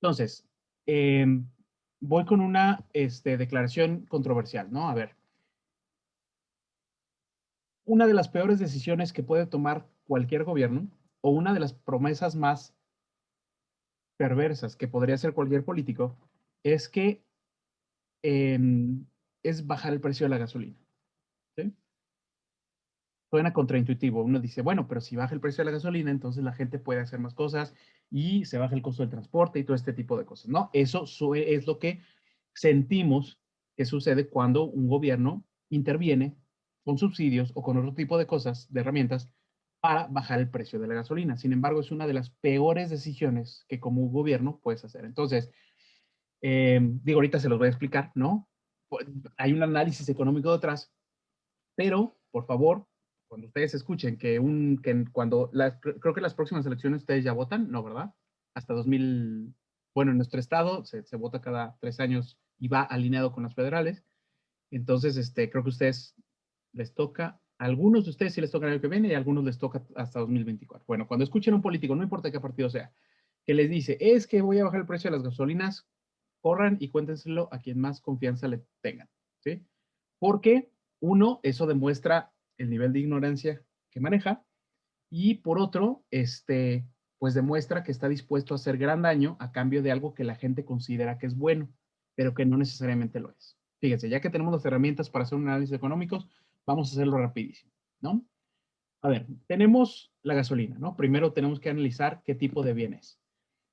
Entonces, voy con una declaración controversial, ¿no? A ver, una de las peores decisiones que puede tomar cualquier gobierno o una de las promesas más perversas que podría hacer cualquier político es que es bajar el precio de la gasolina. ¿Sí? Suena contraintuitivo. Uno dice, bueno, pero si baja el precio de la gasolina, entonces la gente puede hacer más cosas y se baja el costo del transporte y todo este tipo de cosas. No, eso es lo que sentimos que sucede cuando un gobierno interviene con subsidios o con otro tipo de cosas, de herramientas, para bajar el precio de la gasolina. Sin embargo, es una de las peores decisiones que como gobierno puedes hacer. Entonces, digo, ahorita se los voy a explicar, ¿no? Hay un análisis económico detrás, pero, por favor, cuando ustedes escuchen creo que las próximas elecciones ustedes ya votan, ¿no, verdad? Hasta 2000, bueno, en nuestro estado se vota cada 3 años y va alineado con las federales. Entonces, creo que a ustedes les toca, a algunos de ustedes sí les toca el año que viene y a algunos les toca hasta 2024. Bueno, cuando escuchen a un político, no importa qué partido sea, que les dice, es que voy a bajar el precio de las gasolinas, corran y cuéntenselo a quien más confianza le tengan, ¿sí? Porque, uno, eso demuestra el nivel de ignorancia que maneja, y por otro, pues demuestra que está dispuesto a hacer gran daño a cambio de algo que la gente considera que es bueno, pero que no necesariamente lo es. Fíjense, ya que tenemos las herramientas para hacer un análisis económico, vamos a hacerlo rapidísimo, ¿no? A ver, tenemos la gasolina, ¿no? Primero tenemos que analizar qué tipo de bien es.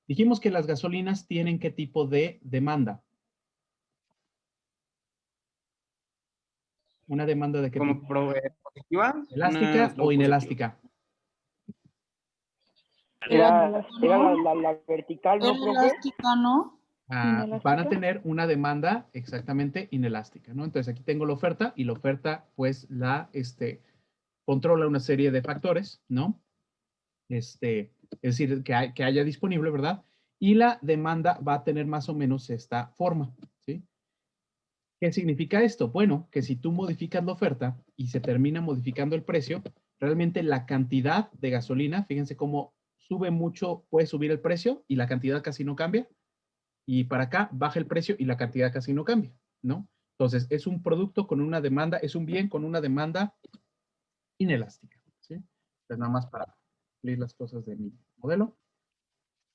Dijimos que las gasolinas tienen qué tipo de demanda. ¿Una demanda de qué tipo? Como positiva, ¿Elástica o no positiva. inelástica? Era la vertical, ¿no, Era profe? elástica, ¿no? Van a ¿Inelástica? tener una demanda exactamente inelástica, ¿no? Entonces aquí tengo la oferta y la oferta pues controla una serie de factores, ¿no? Es decir, que haya disponible, ¿verdad? Y la demanda va a tener más o menos esta forma, ¿sí? ¿Qué significa esto? Bueno, que si tú modificas la oferta y se termina modificando el precio, realmente la cantidad de gasolina, fíjense cómo sube mucho, puede subir el precio y la cantidad casi no cambia, y para acá baja el precio y la cantidad casi no cambia, ¿no? Entonces, es un producto con una demanda, es un bien con una demanda inelástica, ¿sí? Entonces, nada más para cumplir las cosas de mi modelo.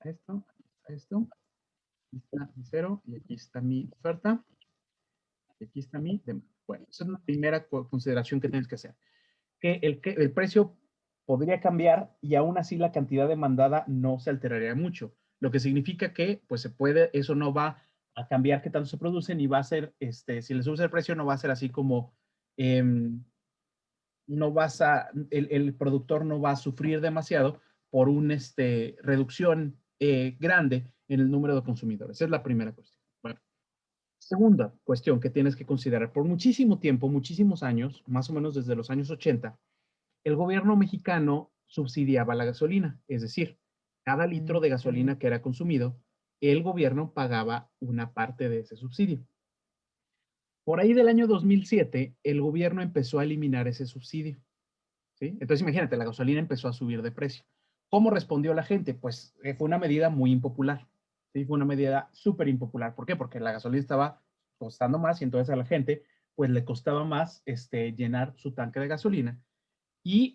Esto, esto, aquí está mi cero y aquí está mi oferta y aquí está mi demanda. Bueno, esa es la primera consideración que tienes que hacer. Que el precio podría cambiar y aún así la cantidad demandada no se alteraría mucho, lo que significa que pues eso no va a cambiar qué tanto se produce, ni va a ser, si le subes el precio no va a ser así como, no vas a, el productor no va a sufrir demasiado por una reducción grande en el número de consumidores. Esa es la primera cuestión. Bueno, segunda cuestión que tienes que considerar, por muchísimo tiempo, muchísimos años, más o menos desde los años 80, el gobierno mexicano subsidiaba la gasolina, es decir, cada litro de gasolina que era consumido, el gobierno pagaba una parte de ese subsidio. Por ahí del año 2007, el gobierno empezó a eliminar ese subsidio, ¿sí? Entonces imagínate, la gasolina empezó a subir de precio. ¿Cómo respondió la gente? Pues fue una medida muy impopular, ¿sí? Fue una medida súper impopular. ¿Por qué? Porque la gasolina estaba costando más y entonces a la gente pues le costaba más llenar su tanque de gasolina. Y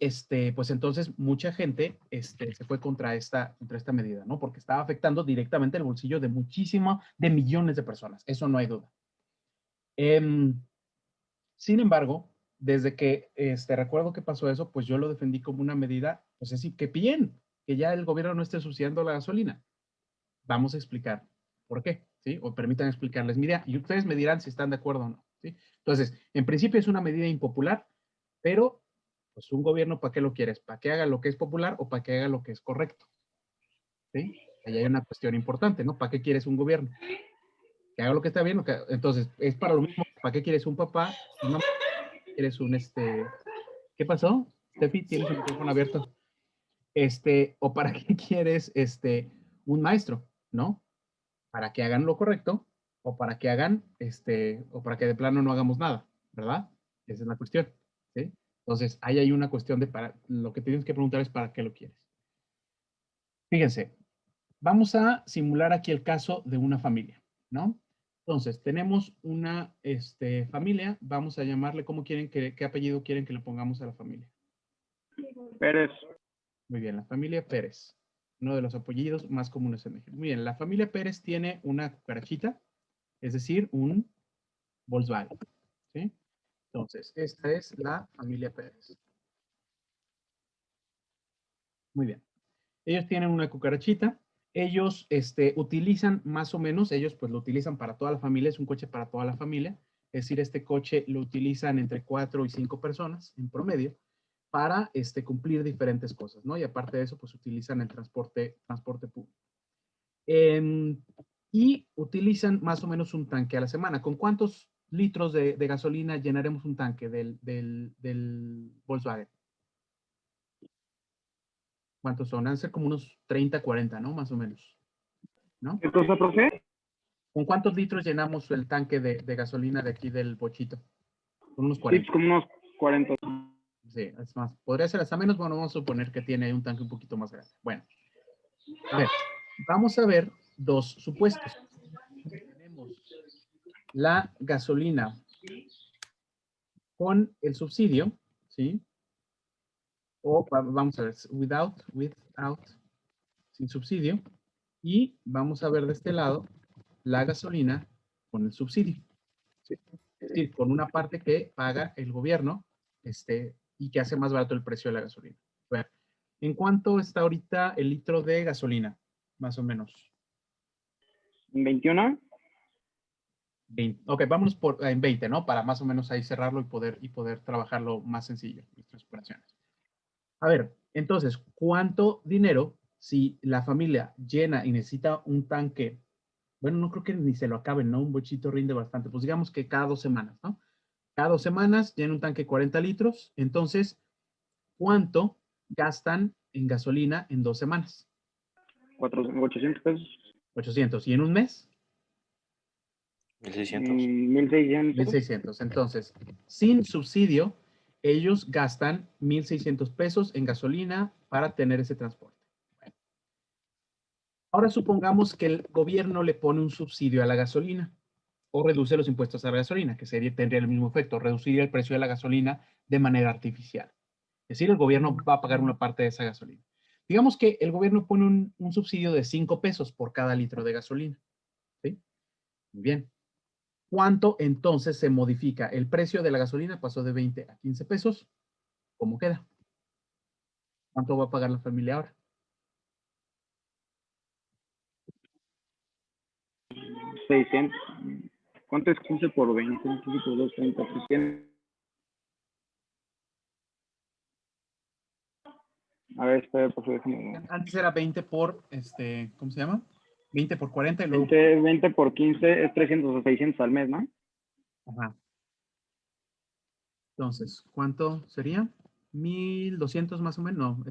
pues entonces mucha gente se fue contra esta medida, ¿no? Porque estaba afectando directamente el bolsillo de millones de personas. Eso no hay duda. Sin embargo, desde que recuerdo que pasó eso, pues yo lo defendí como una medida, pues así, que bien, que ya el gobierno no esté subsidiando la gasolina. Vamos a explicar por qué, ¿sí? O permítanme explicarles mi idea y ustedes me dirán si están de acuerdo o no, ¿sí? Entonces, en principio es una medida impopular, pero pues un gobierno, ¿para qué lo quieres? ¿Para que haga lo que es popular o para que haga lo que es correcto? ¿Sí? Ahí hay una cuestión importante, ¿no? ¿Para qué quieres un gobierno? Que haga lo que está bien. Entonces, es para lo mismo. ¿Para qué quieres un papá? No quieres ¿Qué pasó? Steffi, tienes el micrófono abierto. ¿O para qué quieres un maestro? ¿No? Para que hagan lo correcto o para que hagan, o para que de plano no hagamos nada, ¿verdad? Esa es la cuestión, ¿sí? Entonces, ahí hay una cuestión lo que tienes que preguntar es para qué lo quieres. Fíjense, vamos a simular aquí el caso de una familia, ¿no? Entonces, tenemos una familia, vamos a llamarle, ¿qué apellido quieren que le pongamos a la familia? Pérez. Muy bien, la familia Pérez, uno de los apellidos más comunes en México. Muy bien, la familia Pérez tiene una cucarachita, es decir, un Volkswagen, ¿sí? Entonces, esta es la familia Pérez. Muy bien. Ellos tienen una cucarachita. Ellos utilizan más o menos, ellos pues lo utilizan para toda la familia, es un coche para toda la familia. Es decir, este coche lo utilizan entre 4 y 5 personas en promedio para cumplir diferentes cosas, ¿no? Y aparte de eso, pues utilizan el transporte público. Y utilizan más o menos un tanque a la semana. ¿Con cuántos litros de gasolina llenaremos un tanque del Volkswagen? ¿Cuántos son? Han de ser como unos 30, 40, ¿no? Más o menos, ¿no? ¿Qué cosa, profe? ¿Con cuántos litros llenamos el tanque de gasolina de aquí del bochito? Con unos Sí, 40. como unos 40. Sí, es más. Podría ser hasta menos. Bueno, vamos a suponer que tiene un tanque un poquito más grande. Bueno, a ver, vamos a ver dos supuestos. Tenemos la gasolina con el subsidio, ¿sí? O vamos a ver, without, sin subsidio. Y vamos a ver de este lado la gasolina con el subsidio. ¿Sí? Es decir, con una parte que paga el gobierno y que hace más barato el precio de la gasolina. Bueno, ¿en cuánto está ahorita el litro de gasolina? Más o menos. 21. 20. Ok, vámonos en 20, ¿no? Para más o menos ahí cerrarlo y poder trabajarlo más sencillo, nuestras operaciones. A ver, entonces, ¿cuánto dinero si la familia llena y necesita un tanque? Bueno, no creo que ni se lo acaben, ¿no? Un bochito rinde bastante. Pues digamos que cada 2 semanas, ¿no? Cada 2 semanas llena un tanque 40 litros. Entonces, ¿cuánto gastan en gasolina en 2 semanas? 800 pesos. 800. ¿Y en un mes? 1600. 1600. 1600. Entonces, sin subsidio, ellos gastan 1600 pesos en gasolina para tener ese transporte. Bueno, ahora supongamos que el gobierno le pone un subsidio a la gasolina o reduce los impuestos a la gasolina, que tendría el mismo efecto, reducir el precio de la gasolina de manera artificial. Es decir, el gobierno va a pagar una parte de esa gasolina. Digamos que el gobierno pone un subsidio de 5 pesos por cada litro de gasolina. ¿Sí? Muy bien. ¿Cuánto entonces se modifica? El precio de la gasolina pasó de 20 a 15 pesos. ¿Cómo queda? ¿Cuánto va a pagar la familia ahora? 600. ¿Cuánto es 15 por 20? 15 por 2, 30, 300. A ver, espera, por favor, déjame. Antes era 20 por, ¿cómo se llama? 20 por 40 y luego... 20 por 15 es 300 o 600 al mes, ¿no? Ajá. Entonces, ¿cuánto sería? 1200 más o menos. No.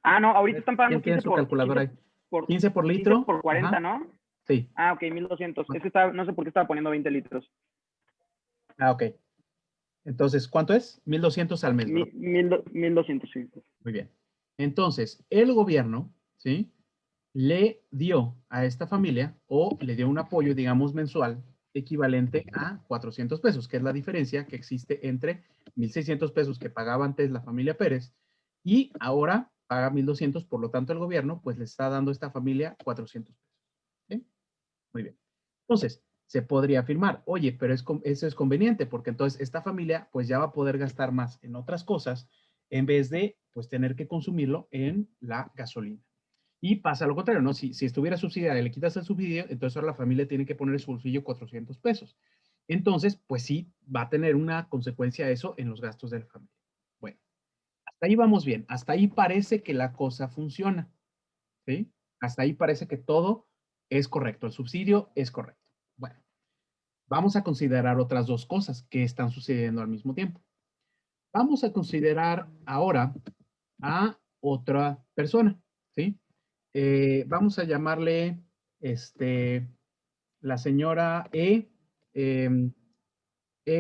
Ah, no, ahorita están pagando ¿Quién tiene 15 su por, calculadora 15 ahí? por, 15 por 15 litro. por 40, Ajá. ¿no? Sí. Ah, ok, 1200. Es que estaba, no sé por qué estaba poniendo 20 litros. Ah, ok. Entonces, ¿cuánto es? 1200 al mes, ¿verdad? 1200, sí. Muy bien. Entonces, el gobierno, ¿sí? Le dio a esta familia o le dio un apoyo, digamos, mensual equivalente a 400 pesos, que es la diferencia que existe entre 1600 pesos que pagaba antes la familia Pérez y ahora paga 1200, por lo tanto el gobierno pues le está dando a esta familia 400 pesos. ¿Sí? Muy bien. Entonces, se podría afirmar, oye, pero eso es conveniente porque entonces esta familia pues ya va a poder gastar más en otras cosas en vez de pues tener que consumirlo en la gasolina. Y pasa lo contrario, ¿no? Si estuviera subsidiada y le quitas el subsidio, entonces ahora la familia tiene que poner en su bolsillo 400 pesos. Entonces, pues sí, va a tener una consecuencia eso en los gastos de la familia. Bueno, hasta ahí vamos bien. Hasta ahí parece que la cosa funciona. ¿Sí? Hasta ahí parece que todo es correcto. El subsidio es correcto. Bueno, vamos a considerar otras dos cosas que están sucediendo al mismo tiempo. Vamos a considerar ahora a otra persona, ¿sí? Vamos a llamarle, la señora E.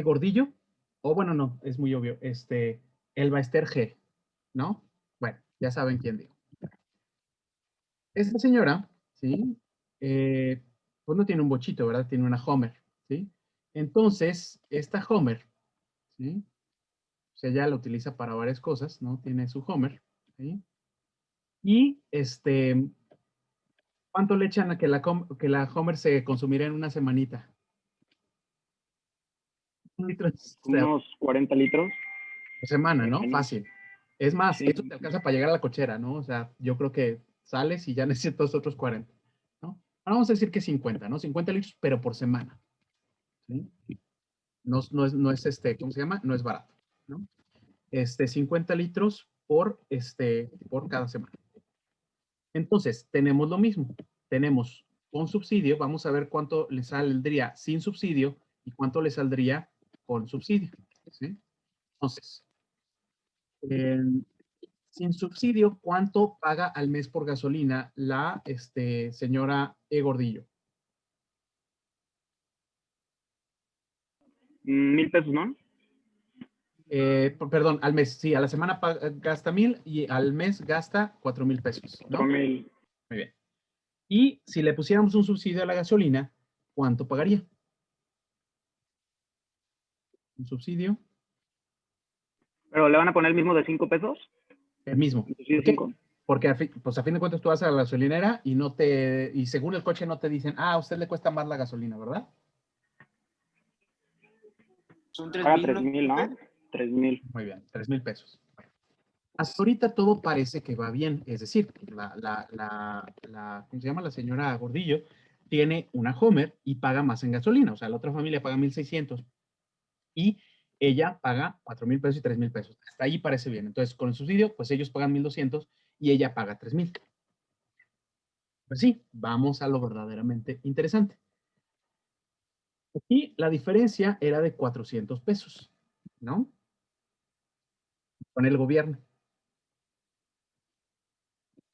Gordillo, o bueno, no, es muy obvio, Elba Ester G, ¿no? Bueno, ya saben quién digo. Esta señora, ¿sí? Pues no tiene un bochito, ¿verdad? Tiene una Homer, ¿sí? Entonces, esta Homer, ¿sí? O sea, ella la utiliza para varias cosas, ¿no? Tiene su Homer, ¿sí? Y, ¿cuánto le echan a que la Homer se consumirá en una semanita? Un litro, o sea, Unos 40 litros, por semana, ¿no? 40 Fácil. Es más, sí. eso te alcanza para llegar a la cochera, ¿no? O sea, yo creo que sales y ya necesitas otros 40, ¿no? Ahora vamos a decir que 50, ¿no? 50 litros, pero por semana, ¿sí? No es ¿cómo se llama? No es barato, ¿no? 50 litros por cada semana. Entonces, tenemos lo mismo. Tenemos con subsidio, vamos a ver cuánto le saldría sin subsidio y cuánto le saldría con subsidio, ¿sí? Entonces, en- sin subsidio, ¿cuánto paga al mes por gasolina la señora Gordillo? 1,000 pesos, ¿no? Perdón, al mes, sí, a la semana gasta 1,000 y al mes gasta 4,000 pesos, cuatro ¿no? mil Muy bien. Y si le pusiéramos un subsidio a la gasolina, ¿cuánto pagaría? Un subsidio, Pero le van a poner el mismo de 5 pesos. el mismo. Inclusive ¿Por qué? 5. Porque pues a fin de cuentas tú vas a la gasolinera y según el coche no te dicen, a usted le cuesta más la gasolina, ¿verdad? Son 3,000, Paga ¿no? 3,000, ¿no? 3,000. Muy bien, 3,000 pesos. Hasta ahorita todo parece que va bien, es decir, ¿cómo se llama? La señora Gordillo tiene una Homer y paga más en gasolina, o sea, la otra familia paga 1,600 y ella paga 4,000 pesos y 3,000 pesos. Hasta ahí parece bien. Entonces, con el subsidio, pues ellos pagan 1,200 y ella paga 3,000. Pues sí, vamos a lo verdaderamente interesante. Aquí la diferencia era de 400 pesos, ¿no? Con el gobierno.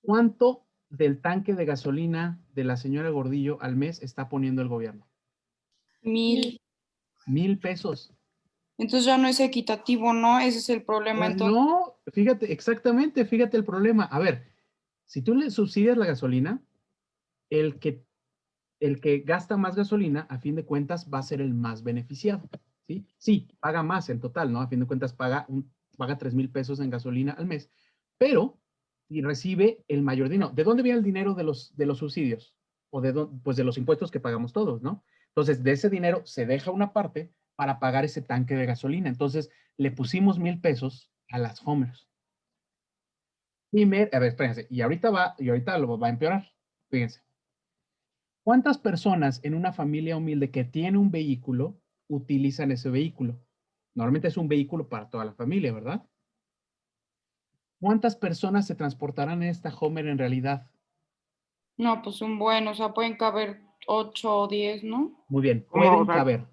¿Cuánto del tanque de gasolina de la señora Gordillo al mes está poniendo el gobierno? 1,000. 1,000 pesos. Entonces ya no es equitativo, ¿no? Ese es el problema. Pues Entonces, no, fíjate, exactamente, fíjate el problema. A ver, si tú le subsidias la gasolina, el que, el que gasta más gasolina, a fin de cuentas, va a ser el más beneficiado, ¿sí? Sí, paga más en total, ¿no? A fin de cuentas, paga 3,000 pesos en gasolina al mes, pero y recibe el mayor dinero. ¿De dónde viene el dinero de los subsidios? O pues de los impuestos que pagamos todos, ¿no? Entonces, de ese dinero se deja una parte para pagar ese tanque de gasolina. Entonces, le pusimos 1,000 pesos a las Homers. A ver, espérense, y ahorita lo va a empeorar. Fíjense. ¿Cuántas personas en una familia humilde que tiene un vehículo utilizan ese vehículo? Normalmente es un vehículo para toda la familia, ¿verdad? ¿Cuántas personas se transportarán en esta Homer en realidad? no, pues un buen, o sea, pueden caber 8 o 10, ¿no? Muy bien, ¿Cómo? O pueden sea, caber.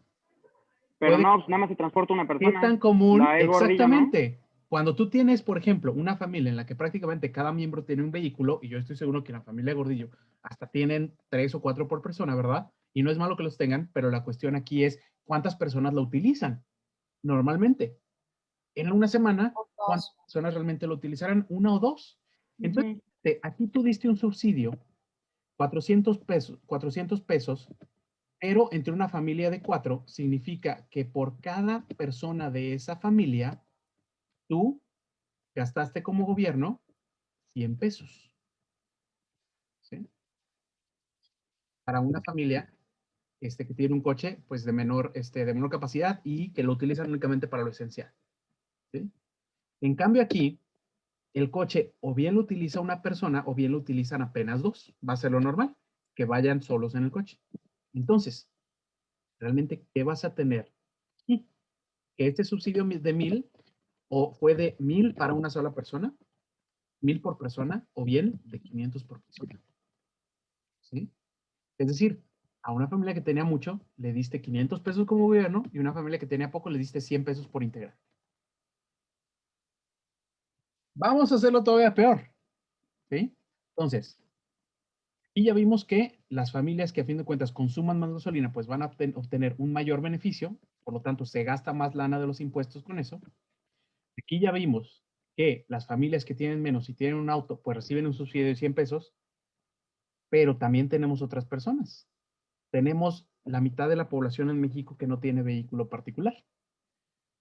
pero Pueden. no, pues nada más se transporta una ¿Qué persona. tan común? La Gordillo, ¿no? Exactamente. Cuando tú tienes, por ejemplo, una familia en la que prácticamente cada miembro tiene un vehículo, y yo estoy seguro que en la familia Gordillo hasta tienen 3 o 4 por persona, ¿verdad? Y no es malo que los tengan, pero la cuestión aquí es cuántas personas lo utilizan normalmente. En una semana, ¿cuántas personas realmente lo utilizarán? ¿Una o dos? Entonces, Ujú. aquí tú diste un subsidio, 400 pesos, pero entre una familia de 4 significa que por cada persona de esa familia, tú gastaste como gobierno 100 pesos, ¿sí? Para una familia que tiene un coche pues de menor capacidad y que lo utilizan únicamente para lo esencial, ¿sí? En cambio aquí, el coche o bien lo utiliza una persona o bien lo utilizan apenas dos. Va a ser lo normal, que vayan solos en el coche. Entonces, realmente, ¿qué vas a tener? Y que este subsidio de 1,000 o fue de 1,000 para una sola persona, 1,000 por persona, o bien de 500 por persona, ¿sí? Es decir, a una familia que tenía mucho, le diste 500 pesos como gobierno y a una familia que tenía poco, le diste 100 pesos por integral. Vamos a hacerlo todavía peor, ¿sí? Entonces, y ya vimos que las familias que a fin de cuentas consuman más gasolina, pues van a obtener un mayor beneficio, por lo tanto se gasta más lana de los impuestos con eso. Aquí ya vimos que las familias que tienen menos y tienen un auto, pues reciben un subsidio de 100 pesos. pero también tenemos otras personas. Tenemos la mitad de la población en México que no tiene vehículo particular.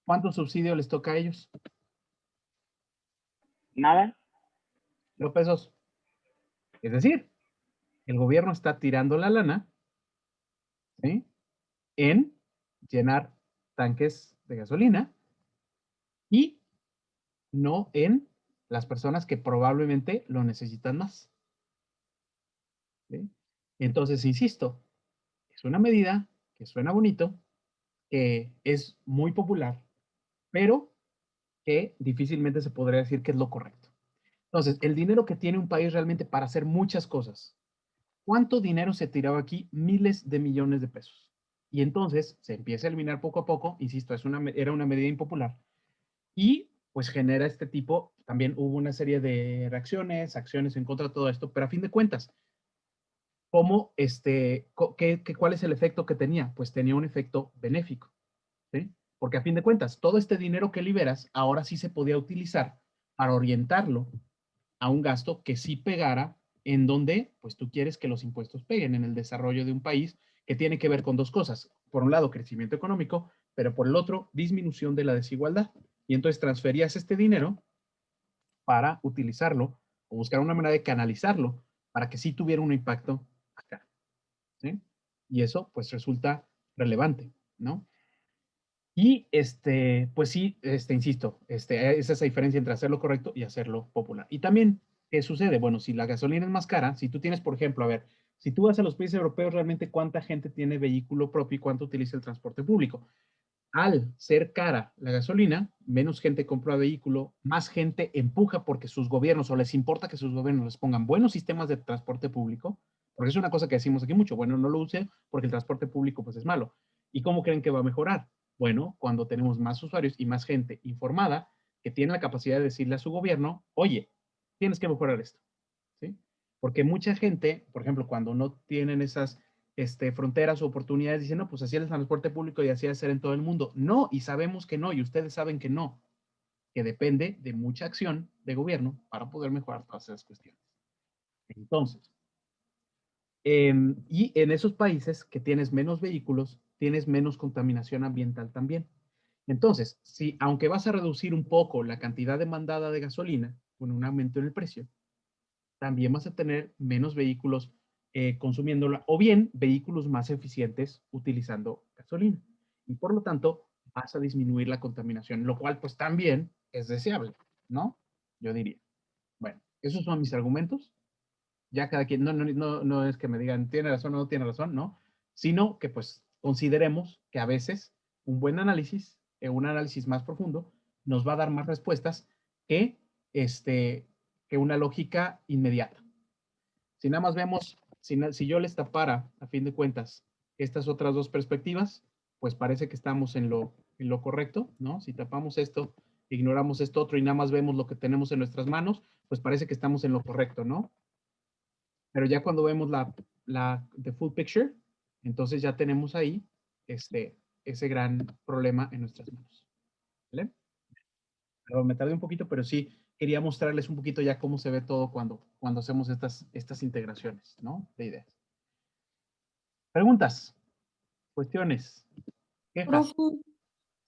¿Cuánto subsidio les toca a ellos? Nada. 0 pesos. Es decir, el gobierno está tirando la lana, ¿sí?, en llenar tanques de gasolina y no en las personas que probablemente lo necesitan más, ¿sí? Entonces, insisto, es una medida que suena bonito, que es muy popular, pero que difícilmente se podría decir que es lo correcto. Entonces, el dinero que tiene un país realmente para hacer muchas cosas. ¿Cuánto dinero se tiraba aquí? Miles de millones de pesos. Y entonces se empieza a eliminar poco a poco, insisto, era una medida impopular, y pues genera este tipo, también hubo una serie de reacciones, acciones en contra de todo esto, pero a fin de cuentas, ¿cómo, cuál es el efecto que tenía? Pues tenía un efecto benéfico, ¿sí? Porque a fin de cuentas, todo este dinero que liberas, ahora sí se podía utilizar para orientarlo a un gasto que sí pegara en donde, pues tú quieres que los impuestos peguen en el desarrollo de un país que tiene que ver con dos cosas. Por un lado, crecimiento económico, pero por el otro, disminución de la desigualdad. Y entonces transferías este dinero para utilizarlo o buscar una manera de canalizarlo para que sí tuviera un impacto acá, ¿sí? Y eso pues resulta relevante, ¿no? Y pues sí, insisto, es esa diferencia entre hacerlo correcto y hacerlo popular. Y también, ¿qué sucede? Bueno, si la gasolina es más cara, si tú tienes, por ejemplo, a ver, si tú vas a los países europeos, realmente cuánta gente tiene vehículo propio y cuánto utiliza el transporte público. Al ser cara la gasolina, menos gente compra vehículo, más gente empuja porque sus gobiernos o les importa que sus gobiernos les pongan buenos sistemas de transporte público, porque es una cosa que decimos aquí mucho, bueno, no lo use porque el transporte público pues es malo. ¿Y cómo creen que va a mejorar? Bueno, cuando tenemos más usuarios y más gente informada que tiene la capacidad de decirle a su gobierno, oye, tienes que mejorar esto, ¿sí? Porque mucha gente, por ejemplo, cuando no tienen esas fronteras o oportunidades, dicen, no, pues así es el transporte público y así debe ser en todo el mundo. No, y sabemos que no, y ustedes saben que no, que depende de mucha acción de gobierno para poder mejorar todas esas cuestiones. Entonces, y en esos países que tienes menos vehículos, tienes menos contaminación ambiental también. Entonces, si aunque vas a reducir un poco la cantidad demandada de gasolina con un aumento en el precio, también vas a tener menos vehículos consumiéndola, o bien vehículos más eficientes utilizando gasolina. Y por lo tanto, vas a disminuir la contaminación, lo cual pues también es deseable, ¿no? Yo diría. Bueno, esos son mis argumentos. Ya cada quien, no es que me digan, tiene razón o no tiene razón, ¿no? Sino que pues consideremos que a veces un buen análisis, un análisis más profundo, nos va a dar más respuestas que, que una lógica inmediata. Si nada más vemos, si yo les tapara, a fin de cuentas, estas otras dos perspectivas, pues parece que estamos en lo correcto, ¿no? Si tapamos esto, ignoramos esto otro y nada más vemos lo que tenemos en nuestras manos, pues parece que estamos en lo correcto, ¿no? Pero ya cuando vemos the full picture, entonces ya tenemos ahí ese gran problema en nuestras manos. ¿Vale? Pero me tardé un poquito, pero sí quería mostrarles un poquito ya cómo se ve todo cuando hacemos estas integraciones, ¿no? De ideas. Preguntas, cuestiones, quejas. Profe,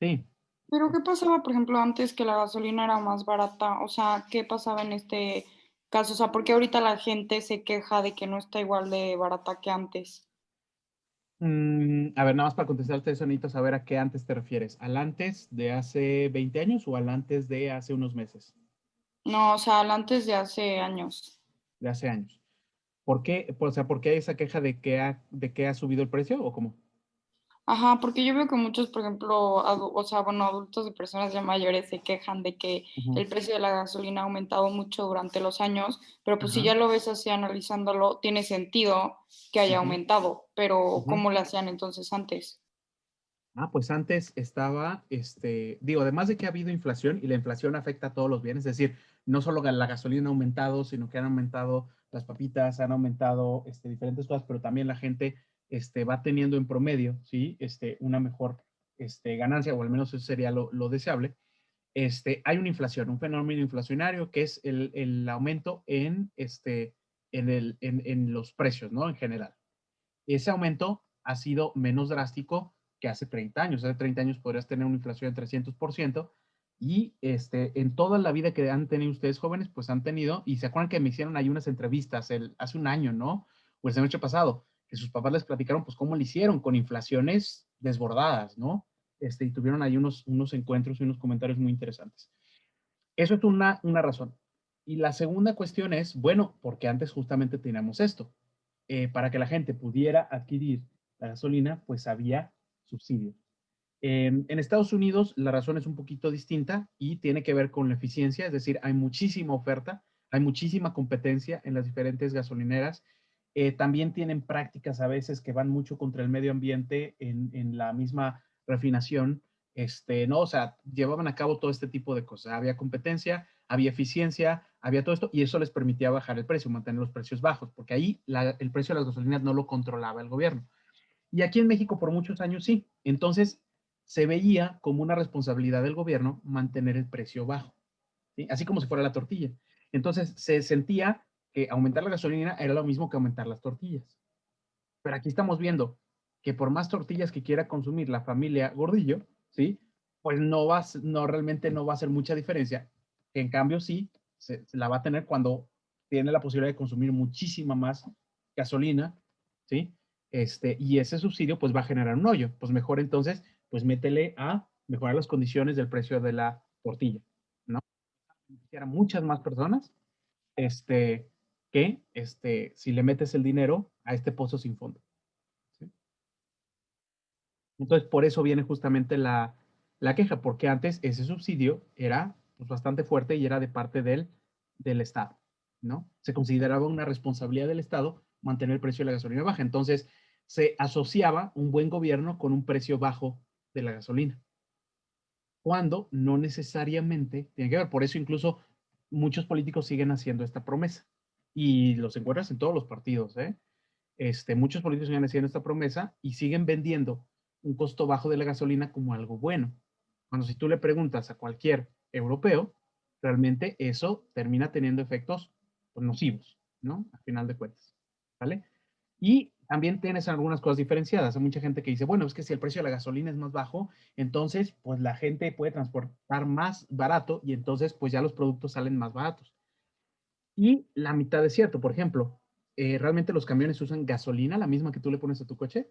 Sí. pero ¿qué pasaba, por ejemplo, antes que la gasolina era más barata? O sea, ¿qué pasaba en este caso? O sea, ¿por qué ahorita la gente se queja de que no está igual de barata que antes? A ver, nada más para contestarte eso, necesito saber a qué antes te refieres. ¿Al antes de hace 20 años o al antes de hace unos meses? No, o sea, al antes de hace años. De hace años. ¿Por qué? O sea, ¿por qué hay esa queja de que ha subido el precio o cómo? Ajá, porque yo veo que muchos, por ejemplo, o sea, bueno, adultos y personas ya mayores se quejan de que Ujú. el precio de la gasolina ha aumentado mucho durante los años, pero pues si Ajá. ya lo ves así analizándolo, tiene sentido que haya Ujú. aumentado, pero Ujú. ¿cómo le hacían entonces antes? Ah, pues antes estaba, digo, además de que ha habido inflación y la inflación afecta a todos los bienes, es decir, no solo la gasolina ha aumentado, sino que han aumentado las papitas, han aumentado diferentes cosas, pero también la gente va teniendo en promedio, ¿sí? Una mejor ganancia, o al menos eso sería lo deseable. Hay una inflación, un fenómeno inflacionario que es el aumento en en los precios, ¿no? En general. Ese aumento ha sido menos drástico que hace 30 años. Hace 30 años podrías tener una inflación de 300% y en toda la vida que han tenido ustedes jóvenes, pues han tenido, y se acuerdan que me hicieron ahí unas entrevistas hace un año, ¿no? O el semestre pasado, que sus papás les platicaron, pues, cómo le hicieron con inflaciones desbordadas, ¿no? Y tuvieron ahí unos encuentros y unos comentarios muy interesantes. Eso es una razón. Y la segunda cuestión es, bueno, porque antes justamente teníamos esto. Para que la gente pudiera adquirir la gasolina, pues había subsidios. En Estados Unidos la razón es un poquito distinta y tiene que ver con la eficiencia, es decir, hay muchísima oferta, hay muchísima competencia en las diferentes gasolineras. También tienen prácticas a veces que van mucho contra el medio ambiente en la misma refinación. ¿No? O sea, llevaban a cabo todo este tipo de cosas. Había competencia, había eficiencia, había todo esto, y eso les permitía bajar el precio, mantener los precios bajos, porque ahí el precio de las gasolinas no lo controlaba el gobierno. Y aquí en México por muchos años sí. Entonces, se veía como una responsabilidad del gobierno mantener el precio bajo, ¿sí? Así como si fuera la tortilla. Entonces, se sentía que aumentar la gasolina era lo mismo que aumentar las tortillas. Pero aquí estamos viendo que por más tortillas que quiera consumir la familia Gordillo, ¿sí? Pues realmente no va a hacer mucha diferencia. En cambio, sí, se la va a tener cuando tiene la posibilidad de consumir muchísima más gasolina, ¿sí? Y ese subsidio pues va a generar un hoyo. Pues mejor entonces, pues métele a mejorar las condiciones del precio de la tortilla, ¿no? Beneficiar a muchas más personas, que si le metes el dinero a este pozo sin fondo. ¿Sí? Entonces, por eso viene justamente la queja, porque antes ese subsidio era pues, bastante fuerte y era de parte del Estado, ¿no? Se consideraba una responsabilidad del Estado mantener el precio de la gasolina baja. Entonces, se asociaba un buen gobierno con un precio bajo de la gasolina, cuando no necesariamente tiene que ver. Por eso incluso muchos políticos siguen haciendo esta promesa. Y los encuentras en todos los partidos, ¿eh? Muchos políticos siguen haciendo esta promesa y siguen vendiendo un costo bajo de la gasolina como algo bueno. Cuando si tú le preguntas a cualquier europeo, realmente eso termina teniendo efectos pues, nocivos, ¿no? Al final de cuentas, ¿vale? Y también tienes algunas cosas diferenciadas. Hay mucha gente que dice, bueno, es que si el precio de la gasolina es más bajo, entonces pues la gente puede transportar más barato y entonces pues ya los productos salen más baratos. Y la mitad es cierto. Por ejemplo, ¿realmente los camiones usan gasolina, la misma que tú le pones a tu coche?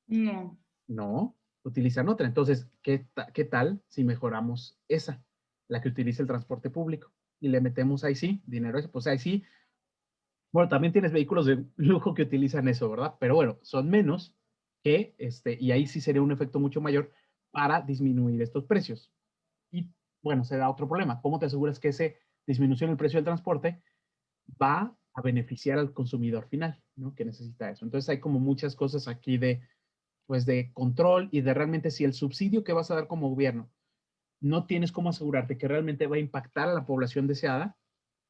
No. No, utilizan otra. Entonces, ¿qué tal si mejoramos esa, la que utiliza el transporte público? Y le metemos ahí sí, dinero eso, pues ahí sí. Bueno, también tienes vehículos de lujo que utilizan eso, ¿verdad? Pero bueno, son menos que, y ahí sí sería un efecto mucho mayor para disminuir estos precios. Y bueno, se da otro problema. ¿Cómo te aseguras que esa disminución del precio del transporte va a beneficiar al consumidor final, ¿no? Que necesita eso. Entonces hay como muchas cosas aquí pues de control y de realmente si el subsidio que vas a dar como gobierno no tienes cómo asegurarte que realmente va a impactar a la población deseada,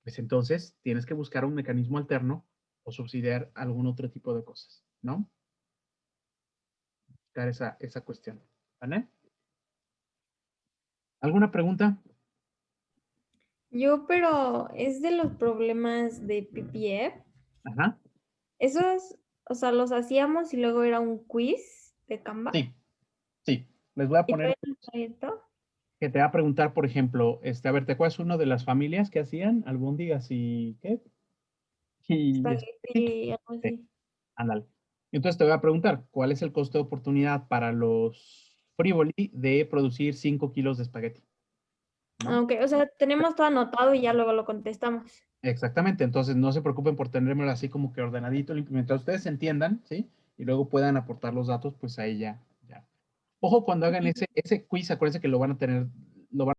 pues entonces tienes que buscar un mecanismo alterno o subsidiar algún otro tipo de cosas, ¿no? Buscar esa cuestión, ¿vale? ¿Alguna pregunta? Pero es de los problemas de PPF. Ajá. Esos, o sea, los hacíamos y luego era un quiz de Canva. Sí, sí. Les voy a ¿Y poner todavía no está abierto? que te va a preguntar, por ejemplo, a ver, ¿te acuerdas uno de las familias que hacían albóndigas y qué? Y sí, Espagueti, algo así. ándale. Entonces te voy a preguntar, ¿cuál es el costo de oportunidad para los Frivoli de producir 5 kilos de espagueti? ¿No? Ok, o sea, tenemos todo anotado y ya luego lo contestamos. Exactamente, entonces no se preocupen por tenérmelo así como que ordenadito, mientras ustedes entiendan, ¿sí? Y luego puedan aportar los datos, pues ahí ya. Ojo, cuando hagan ese quiz, acuérdense que lo van a tener, lo van